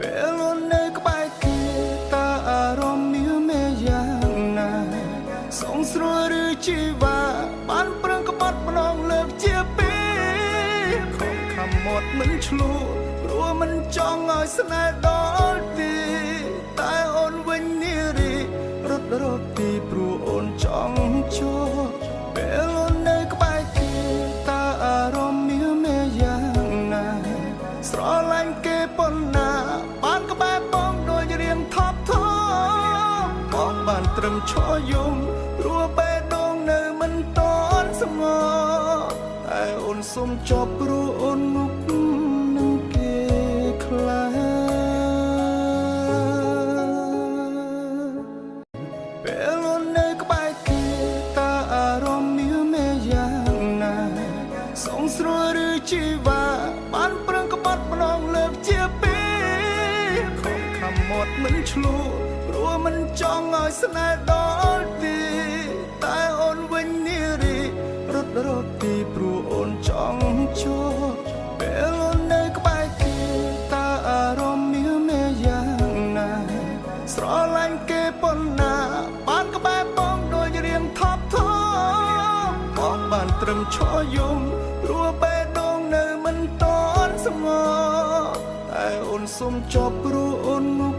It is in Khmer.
ពេលអូននៅក្បែរគេតើអារម្មណ៍មានយ៉ាងណាសងស្រួលឬជីវ៉ាបានប្រឹងក្បត់ម្ដងលើកជាពីរខំខំមាត់មិនឆ្លួព្រោះមិនចង់ឲ្យស្នេហ៍ដល់ទីតែអូនវិញនារីរត់រត់ទីព្រោះអូនចង់ជួបពេលអូននៅក្បែរគេតើអារម្មណ៍មានយ៉ាងណាស្រឡាញ់គេប៉ុណ្ណាបានក្បែរបងដូចរៀងថប់ថប់បងបានត្រឹមឈរយំព្រោះបេះដូងនៅមិនតន់ស្ងប់តែអូនសុំចប់ព្រោះអូនមុខនឹងគេខ្លាចពេលអូននៅក្បែរគេតើអារម្មណ៍មានយ៉ាងណាសងស្រួលឬជីវ៉ាបានប្រឹងក្បត់ម្ដងលើកជាពីរខំខំមាត់មិនឆ្លួព្រោះមិនចង់ឲ្យស្នេហ៍ដល់ទីតែអូនវិញនារីរត់រត់ទីព្រោះអូនចង់ជួបពេលអូននៅក្បែរគេតើអារម្មណ៍មានយ៉ាងណាស្រឡាញ់គេប៉ុណ្ណាបានក្បែរបងដូចរៀងថប់ថប់បងបានត្រឹមឈរយំព្រោះបេះដូងនៅមិនតន់ស្ងប់តែអូនសុំចប់ព្រោះអូនមុខ